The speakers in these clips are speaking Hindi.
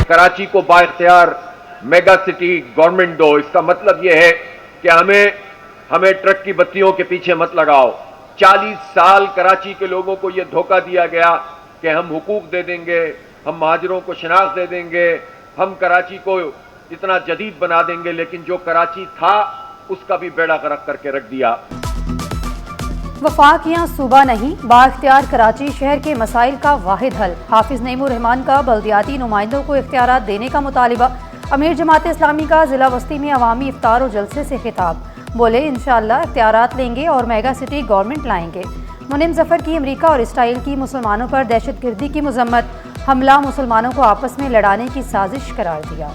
कराची को बाइख्तियार मेगा सिटी गवर्नमेंट दो। इसका मतलब यह है कि हमें ट्रक की बत्तियों के पीछे मत लगाओ। 40 साल कराची के लोगों को यह धोखा दिया गया कि हम हुकूक दे देंगे, हम महाजरों को शनाख्त दे देंगे, हम कराची को इतना जदीद बना देंगे, लेकिन जो कराची था उसका भी बेड़ा गर्क करके रख दिया। वफाक यहाँ सूबा नहीं, बाइख्तियार कराची शहर के मसाइल का वाहिद हल। हाफिज नईमुर रहमान का बल्दियाती नुमाइंदों को इख्तियारात देने का मुतालिबा। अमीर जमात इस्लामी का जिला बस्ती में अवामी इफ्तार और जलसे से खिताब। बोले इंशाअल्लाह इख्तियारात लेंगे और मेगा सिटी गवर्नमेंट लाएंगे। मुनिम जफर की अमरीका और इसराइल की मुसलमानों पर दहशतगर्दी की मजम्मत। हमला मुसलमानों को आपस में लड़ाने की साजिश करार दिया।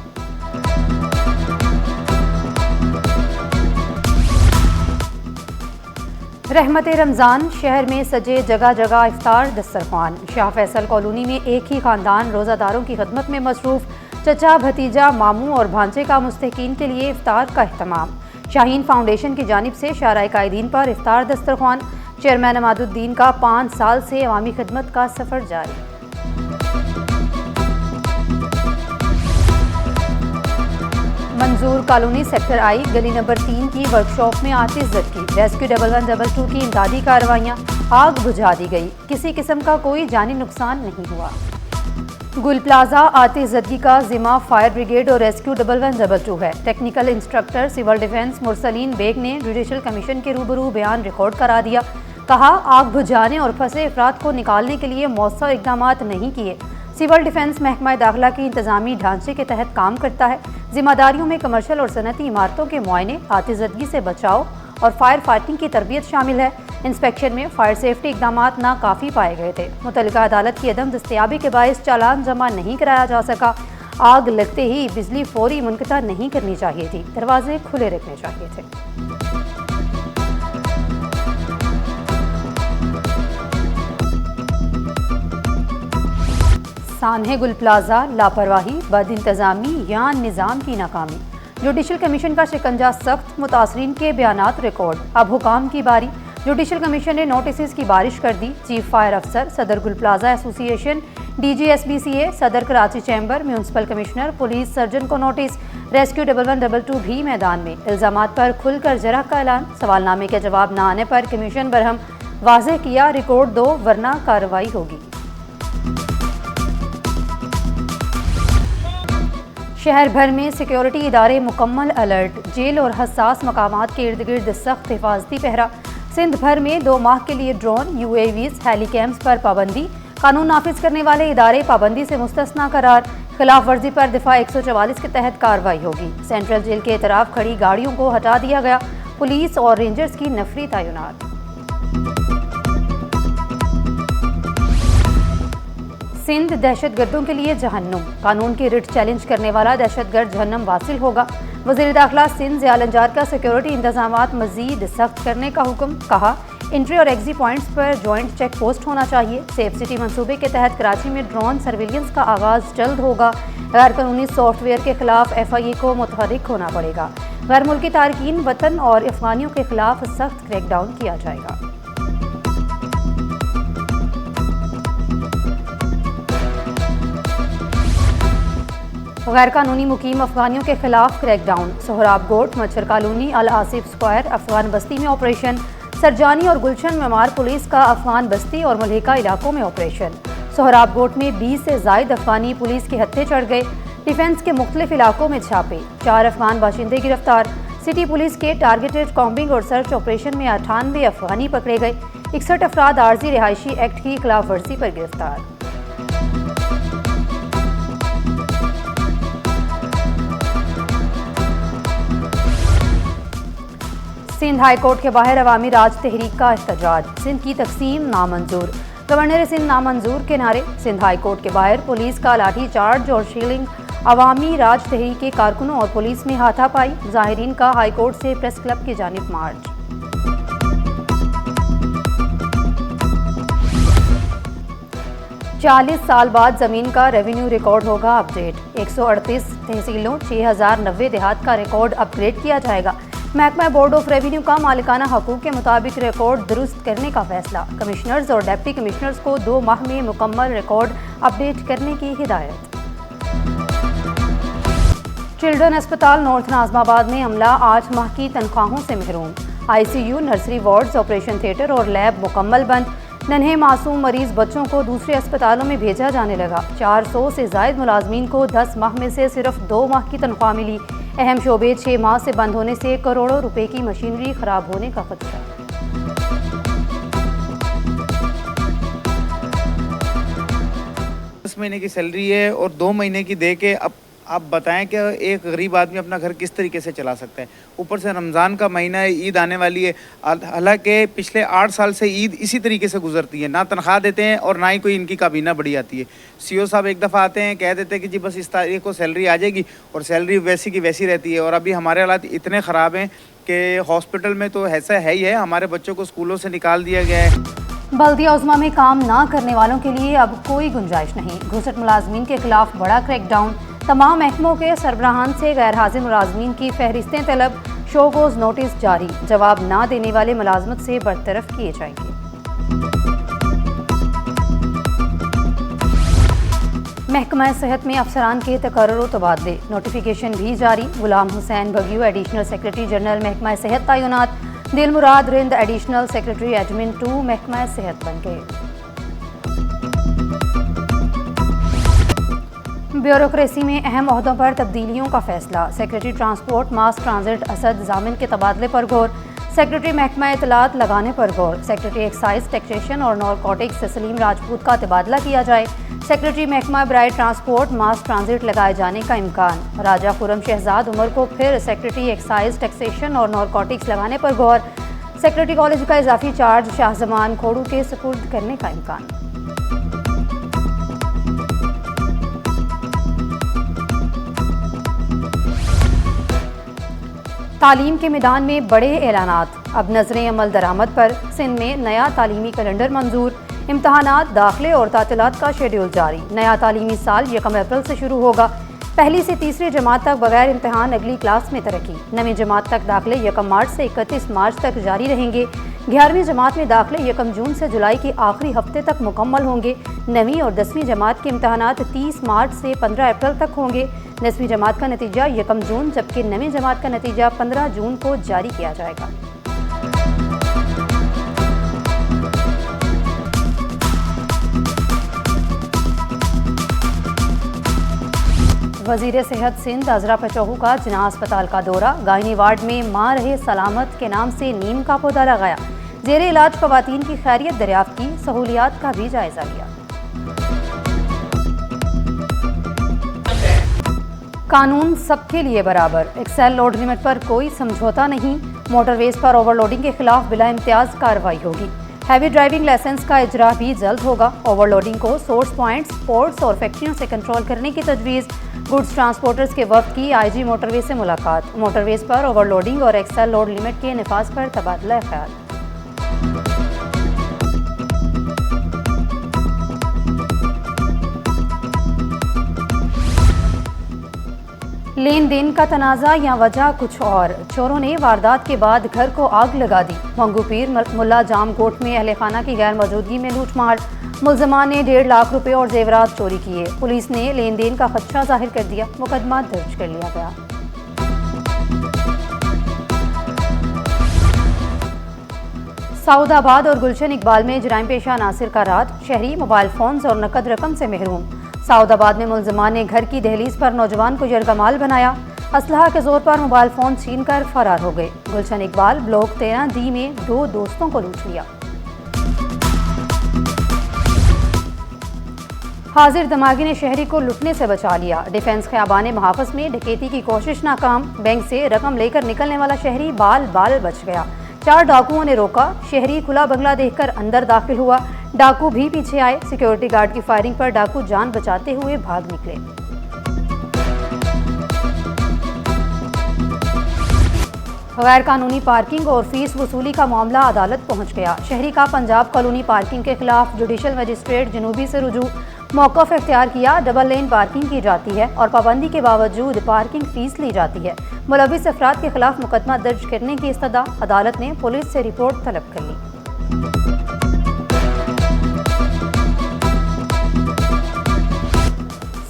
रहमत रमज़ान, शहर में सजे जगह जगह इफ्तार दस्तरखान। शाह फैसल कॉलोनी में एक ही खानदान रोज़ादारों की खदमत में मसरूफ़। चचा, भतीजा, मामू और भांजे का मुस्तहीकीन के लिए इफ्तार का अहतमाम। शाहीन फाउंडेशन की जानिब से शाहराए कायदीन पर इफ्तार दस्तरखान। चेयरमैन अमादुद्दीन का 5 साल से अवामी खिदमत का सफ़र जारी। मंजूर कॉलोनी सेक्टर आई गली नंबर 3 की वर्कशॉप में आतिशज़दगी। रेस्क्यू 1112 की इमदादी कार्रवाइयाँ। आग बुझा दी गई। किसी किस्म का कोई जानी नुकसान नहीं हुआ। गुल प्लाजा आतिशज़दगी का जिम्मा फायर ब्रिगेड और रेस्क्यू 1112 है। Technical instructor civil defence Mursaleen Baig ने जुडिशल कमीशन के रूबरू बयान रिकॉर्ड करा दिया। कहा आग बुझाने और फंसे अफराद को निकालने के लिए मौसर इकदाम नहीं किए। सिविल डिफेंस महकमा दाखिला के इंतजामी ढांचे के तहत काम करता है। जिम्मेदारियों में कमर्शियल और सनती इमारतों के मुआयने, आतिशज़दगी से बचाव और फायर फाइटिंग की तरबियत शामिल है। इंस्पेक्शन में फायर सेफ्टी इकदाम नाकाफ़ी पाए गए थे। मुतल्लिका अदालत की अदम दस्तयाबी के बायस चालान जमा नहीं कराया जा सका। आग लगते ही बिजली फौरी मुनक़ता नहीं करनी चाहिए थी, दरवाजे खुले रखने चाहिए थे। सान्हे गुल प्लाजा, लापरवाही, बद इंतजामी या निज़ाम की नाकामी। जुडिशल कमीशन का शिकंजा सख्त, मुतासरीन के बयानात रिकॉर्ड। अब हुकाम की बारी। जुडिशल कमीशन ने नोटिस की बारिश कर दी। चीफ फायर अफसर, सदर गुल प्लाजा एसोसिएशन, DGSBCA, सदर Karachi chamber, municipal commissioner, police surgeon को नोटिस। रेस्क्यू 1112 भी मैदान में। इल्जामात पर खुलकर जरह का ऐलान। सवालनामे के जवाब न आने पर कमीशन बरहम। वाज़ेह किया रिकॉर्ड दो वरना कार्रवाई होगी। शहर भर में सिक्योरिटी इदारे मुकम्मल अलर्ट। जेल और हसास मकामात के इर्द गिर्द सख्त हिफाजती पहरा। सिंध भर में 2 माह के लिए ड्रोन, UAVs, हेलीकैम्स पर पाबंदी। कानून नाफिज करने वाले इदारे पाबंदी से मुस्तस्ना करार। खिलाफ वर्जी पर दिफा 144 के तहत कार्रवाई होगी। सेंट्रल जेल के इतराफ खड़ी गाड़ियों को हटा दिया गया। पुलिस और रेंजर्स की नफरी तैनात। सिंध दहशतगर्दों के लिए जहन्नुम। कानून की रिट चैलेंज करने वाला दहशतगर्द जहन्नम वासिल होगा। वज़ीर दाखिला सिंध ज़ियाल अंजार का सिक्योरिटी इंतजामात मज़ीद सख्त करने का हुक्म। कहा एंट्री और एग्जिट पॉइंट्स पर जॉइंट चेक पोस्ट होना चाहिए। सेफ सिटी मंसूबे के तहत कराची में ड्रोन सर्विलियंस का आगाज़ जल्द होगा। गैर कानूनी सॉफ्टवेयर के खिलाफ FIA को मुतहरिक होना पड़ेगा। गैर मुल्की तारकीन वतन और अफगानियों के खिलाफ सख्त क्रैकडाउन किया जाएगा। गैर कानूनी मुकीम अफगानियों के खिलाफ क्रैकडाउन। सोहराब गोट, मच्छर कॉलोनी, अल आसिफ स्क्वायर, अफगान बस्ती में ऑपरेशन। सरजानी और गुलशन मेमार पुलिस का अफगान बस्ती और मलहिका इलाकों में ऑपरेशन। सोहराब गोट में 20 से ज़ायद अफगानी पुलिस के हत्थे चढ़ गए। डिफेंस के मुख्तलिफ इलाकों में छापे। 4 अफगान बाशिंदे गिरफ्तार। सिटी पुलिस के टारगेटेड कॉम्बिंग और सर्च ऑपरेशन में 98 अफगानी पकड़े गए। 61 अफराद आर्जी रिहायशी एक्ट की खिलाफ वर्जी पर गिरफ्तार। सिंध हाई कोर्ट के बाहर अवामी राज तहरीक का एहतजाज। सिंध की तकसीम नामंजूर। गवर्नर सिंध नामंजूर के नारे। सिंध हाई कोर्ट के बाहर पुलिस का लाठी चार्ज और शीलिंग। अवामी राज तहरीक के कारकुनों और पुलिस में हाथापाई। ज़ाहिरीन का हाई कोर्ट से प्रेस क्लब की जानिब मार्च। चालीस साल बाद ज़मीन का रेवेन्यू रिकॉर्ड होगा अपडेट। 138 तहसीलों 6090 देहात का रिकॉर्ड अपग्रेड किया जाएगा। महकमा बोर्ड ऑफ रेवेन्यू का मालिकाना हकूक के मुताबिक रिकॉर्ड दुरुस्त करने का फैसला। कमिश्नर्स और डिप्टी कमिश्नर्स को 2 माह में मुकम्मल रिकॉर्ड अपडेट करने की हिदायत। चिल्ड्रन अस्पताल नॉर्थ नाजमाबाद में अमला 8 माह की तनख्वाहों से महरूम। ICU, nursery wards, operation theatre और लैब मुकम्मल बंद। नन्हे मासूम मरीज बच्चों को दूसरे अस्पतालों में भेजा जाने लगा। 400 से जायद मुलाजमीन को 10 माह में से सिर्फ 2 माह की तनख्वाह मिली। अहम शोबे 6 माह से बंद होने से करोड़ों रुपए की मशीनरी खराब होने का खदशा। 10 महीने की सैलरी है और 2 महीने की दे के अब आप बताएं कि एक गरीब आदमी अपना घर किस तरीके से चला सकता है। ऊपर से रमज़ान का महीना है, ईद आने वाली है। हालांकि पिछले 8 साल से ईद इसी तरीके से गुजरती है, ना तनख्वाह देते हैं और ना ही कोई इनकी काबीना बढ़ी आती है। सीओ साहब एक दफ़ा आते हैं, कह देते हैं कि जी बस इस तारीख को सैलरी आ जाएगी और सैलरी वैसी की वैसी रहती है। और अभी हमारे हालात इतने ख़राब हैं कि हॉस्पिटल में तो ऐसा है ही है, हमारे बच्चों को स्कूलों से निकाल दिया गया है। बल्दिया उज़्मा में काम ना करने वालों के लिए अब कोई गुंजाइश नहीं। घुसट मुलाजमीन के खिलाफ बड़ा क्रैकडाउन। तमाम महकमों के सरबराहान से गैर हाजिर मुलाजमीन की फहरिस्तें तलब। शोगोज नोटिस जारी। जवाब ना देने वाले मुलाजमत से बरतरफ किए जाएंगे। महकमा सेहत में अफसरान के तकर्रुर तबादले। नोटिफिकेशन भी जारी। Ghulam Hussain बगियो additional secretary general महकमा सेहत तैनात। दिलमुराद रिंद एडिशनल सेक्रेटरी एडमिन 2 महकमा सेहत बन गए। ब्यूरोक्रेसी में अहम ओहदों पर तब्दीलियों का फैसला। सेक्रेटरी ट्रांसपोर्ट मास ट्रांजिट असद जामिन के तबादले पर गौर। सेक्रेटरी महकमा इतलात लगाने पर गौर। सेक्रेटरी एक्साइज टैक्सेशन और नारकोटिक्स सलीम राजपूत का तबादला किया जाए। सेक्रेटरी महकमा बराए ट्रांसपोर्ट मास ट्रांजिट लगाए जाने का इम्कान। राजा खुरम शहजाद उमर को फिर सेक्रेटरी एक्साइज टैक्सेशन और नारकोटिक्स लगाने पर गौर। सेक्रेटरी कॉलेज का इजाफी चार्ज शाहजमान खोड़ू के सुपुर्द करने का इम्कान। तालीम के मैदान में बड़े ऐलानात। अब नजरें अमल दरामद पर। सिंध में नया तालीमी कैलेंडर मंजूर। इम्तहानात, दाखिले और तातीलात का शेड्यूल जारी। नया तालीमी साल 1 अप्रैल से शुरू होगा। पहली से तीसरी जमात तक बगैर इम्तहान अगली क्लास में तरक्की। 9वीं जमात तक दाखिले 1 मार्च से 31 मार्च तक जारी रहेंगे। 11वीं जमात में दाखिले 1 जून से जुलाई के आखिरी हफ्ते तक मुकम्मल होंगे। 9वीं और 10वीं जमात के इम्तहानात 30 मार्च से 15 अप्रैल तक होंगे। 10वीं जमात का नतीजा 1 जून जबकि 9वीं जमात का नतीजा 15 जून को जारी किया जाएगा। वजीर सेहत सिंध अजरा पचौहू का जिना अस्पताल का दौरा। गायनी वार्ड में मां रहे सलामत के नाम से नीम का पौधा लगाया। जेरे इलाज खवातीन की खैरियत दरियाफ्त की। सहूलियात का भी जायजा लिया। कानून सबके लिए बराबर। एक्सेल लोड लिमिट पर कोई समझौता नहीं। मोटरवेज पर ओवरलोडिंग के खिलाफ बिला इम्तियाज कार्रवाई होगी। हैवी ड्राइविंग लाइसेंस का इजरा भी जल्द होगा। ओवरलोडिंग को सोर्स पॉइंट्स, पोर्ट्स और फैक्ट्रियों से कंट्रोल करने की तजवीज़। गुड्स ट्रांसपोर्टर्स के वफ्द की आईजी मोटरवे से मुलाकात। मोटरवेज पर ओवरलोडिंग और एक्सेल लोड लिमिट के निफाज पर तबादला ख्याल। लेन देन का तनाज़ा या वजह कुछ और। चोरों ने वारदात के बाद घर को आग लगा दी। मंगूपीर मुल्ला जाम कोट में अहले खाना की गैर मौजूदगी में लूटमार। मुलजमान ने 1.5 लाख रुपए और जेवरात चोरी किए। पुलिस ने लेन देन का खदशा जाहिर कर दिया। मुकदमा दर्ज कर लिया गया। सऊदाबाद और गुलशन इकबाल में जराइम पेशा नासिर का रात। शहरी मोबाइल फोन्स और नकद रकम से महरूम। सऊदाबाद में मुलजमान ने घर की दहलीज पर नौजवान को यरगमाल बनाया। असलहा के जोर पर मोबाइल फोन छीन कर फरार हो गए। गुलशन इकबाल ब्लॉक 13D में 2 दोस्तों को लूट लिया। हाजिर दमागी ने शहरी को लुटने से बचा लिया। डिफेंस ख़याबान महाफज में डकैती की कोशिश नाकाम। बैंक से रकम लेकर निकलने वाला शहरी बाल बाल बच गया। 4 डाकुओं ने रोका। शहरी खुला बंगला देखकर अंदर दाखिल हुआ। डाकू भी पीछे आए। सिक्योरिटी गार्ड की फायरिंग पर डाकू जान बचाते हुए भाग निकले। गैर कानूनी पार्किंग और फीस वसूली का मामला अदालत पहुंच गया। शहरी का पंजाब कॉलोनी पार्किंग के खिलाफ जुडिशल मजिस्ट्रेट जनूबी से रुजू। मौक़िफ़ इख्तियार किया। डबल लेन पार्किंग की जाती है और पाबंदी के बावजूद पार्किंग फीस ली जाती है। मुलविस अफराद के खिलाफ मुकदमा दर्ज करने की इस्तदा। अदालत ने पुलिस से रिपोर्ट तलब कर ली।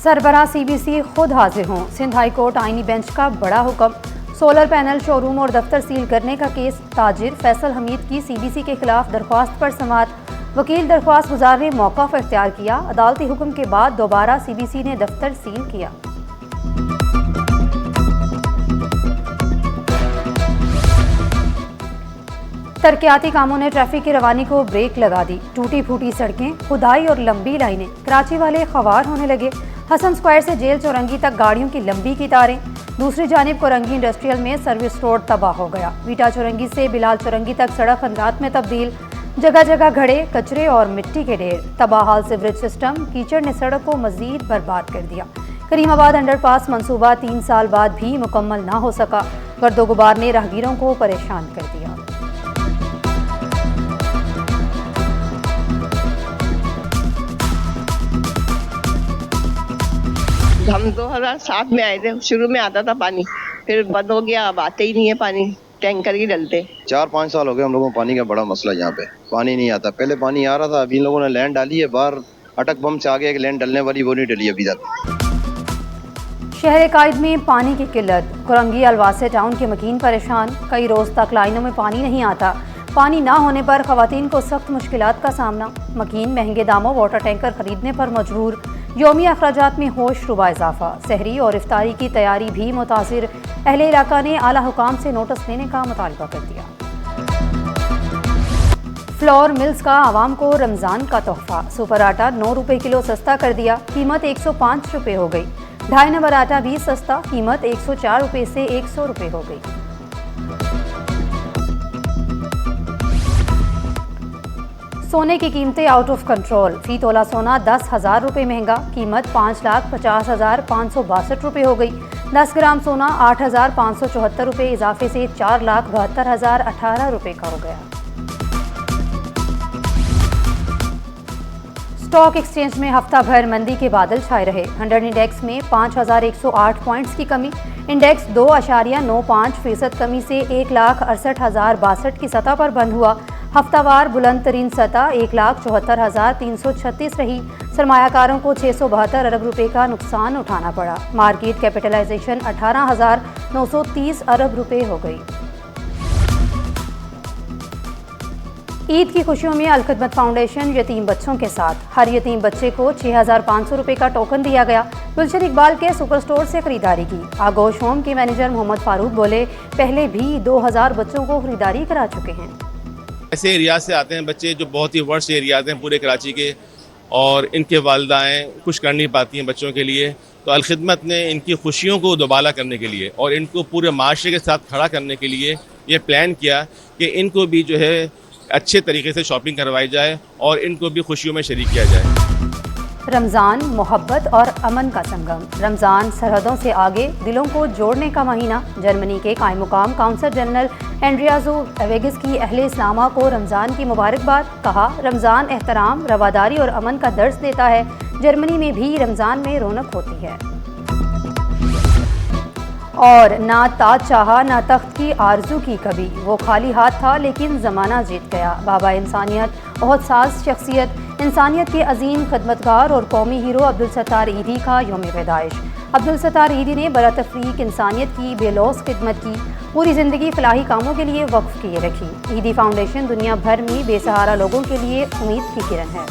सरबराह सीबीसी खुद हाजिर हों, सिंध हाई कोर्ट आईनी बेंच का बड़ा हुक्म। सोलर पैनल, शोरूम और दफ्तर सील करने का केस, ताजिर फैसल हमीद की सीबीसी के खिलाफ दरख्वास्त पर समाअत। वकील दरख्वास्त गुजार ने मौक़िफ़ इख्तियार किया। अदालती हुक्म के बाद दोबारा सीबीसी ने दफ्तर सील किया। तरक्याती कामों ने ट्रैफिक की रवानी को ब्रेक लगा दी। टूटी फूटी सड़कें, खुदाई और लंबी लाइनें, कराची वाले ख्वार होने लगे। हसन स्क्वायर से जेल चौरंगी तक गाड़ियों की लंबी कतारें। दूसरी जानिब कोरंगी इंडस्ट्रियल में सर्विस रोड तबाह हो गया। वीटा चौरंगी से बिलाल चौरंगी तक सड़क खंडात में तब्दील। जगह जगह घड़े, कचरे और मिट्टी के ढेर। तबाह हाल सीवरेज सिस्टम, कीचड़ ने सड़क को मजीद बर्बाद कर दिया। करीमाबाद अंडरपास मंसूबा 3 साल बाद भी मुकम्मल ना हो सका। गर्दो गुबार ने राहगीरों को परेशान कर दिया। हम 2007 में आए थे, शुरू में आता था पानी, फिर बंद हो गया, अब आते ही नहीं है पानी, टैंकर ही डलते। 4-5 साल हो गए हम लोगों को पानी का बड़ा मसला यहाँ पे, पानी नहीं आता। पहले पानी आ रहा था, अभी इन लोगों ने लैंड डाली है बाहर, अटक बम से आगे एक लैंड डलने वाली, वो नहीं डली अभी तक। शहर कायद में पानी की किल्लत, कोरंगी अलवासे टाउन के मकीन परेशान। कई रोज तक लाइनों में पानी नहीं आता। पानी ना होने पर खवातीन को सख्त मुश्किलात का सामना। मकीन महंगे दामों वाटर टैंकर खरीदने पर मजबूर। यौमी अखराजात में होश रुबा इजाफा। सहरी और इफ्तारी की तैयारी भी मुतासिर। अहले इलाका ने आला हुकाम से नोटिस लेने का मुतालबा कर दिया। फ्लोर मिल्स का आवाम को रमज़ान का तोहफा। सुपर आटा 9 रुपये किलो सस्ता कर दिया, कीमत 105 रुपये हो गई। 2.5 नंबर आटा भी सस्ता, कीमत 104 रुपये से 100 रुपये हो गई। सोने की कीमतें आउट ऑफ कंट्रोल। फी तोला सोना 10,000 रुपये महंगा, कीमत 5,50,562 रुपये हो गई। 10 ग्राम सोना 8,574 रुपये इजाफे से 4,72,018 रुपये का हो गया। स्टॉक एक्सचेंज में हफ्ता भर मंदी के बादल छाए रहे। 100 इंडेक्स में 5,108 पॉइंट्स की कमी। इंडेक्स 2.95% कमी से 1,68,062 की सतह पर बंद हुआ। हफ्तावार बुलंद तरीन सतह 1,74,336 रही। सरमायाकारों को 672 अरब रुपए का नुकसान उठाना पड़ा। मार्केट कैपिटलाइजेशन 18,930 अरब रुपए हो गई। ईद की खुशियों में अलखदमत फाउंडेशन यतीम बच्चों के साथ। हर यतीम बच्चे को 6,500 रुपए का टोकन दिया गया। गुलशन इकबाल के सुपर स्टोर से खरीदारी की। आगोश होम के मैनेजर मोहम्मद फारूक बोले, पहले भी 2,000 बच्चों को खरीदारी करा चुके हैं। ऐसे एरिया से आते हैं बच्चे जो बहुत ही वर्स्ट एरियाज हैं पूरे कराची के, और इनके वालिदाएँ कुछ कर नहीं पाती हैं बच्चों के लिए। तो अलखिदमत ने इनकी खुशियों को दोबाला करने के लिए और इनको पूरे माशरे के साथ खड़ा करने के लिए ये प्लान किया कि इनको भी जो है अच्छे तरीके से शॉपिंग करवाई जाए और इनको भी खुशियों में शरीक किया जाए। रमज़ान मोहब्बत और अमन का संगम। रमज़ान सरहदों से आगे दिलों को जोड़ने का महीना। जर्मनी के कायम मुकाम काउंसल जनरल एंड्रियाजो एवेगिस की अहले इस्लामा को रमज़ान की मुबारकबाद। कहा, रमज़ान एहतराम, रवादारी और अमन का दर्स देता है। जर्मनी में भी रमज़ान में रौनक होती है। और ना ताज चाहा ना तख्त की आरजू की कभी, वो खाली हाथ था लेकिन ज़माना जीत गया। बाबा इंसानियत, बहुत साज शख्सियत, इंसानियत के अजीम खदमतगार और कौमी हीरो अब्दुल सत्तार ईदी का यौम पैदाइश। अब्दुल सत्तार ईदी ने बरतफरीक इंसानियत की बेलौस खिदमत की। पूरी ज़िंदगी फलाही कामों के लिए वक्फ किए रखी। ईदी फाउंडेशन दुनिया भर में बेसहारा लोगों के लिए उम्मीद की किरण है।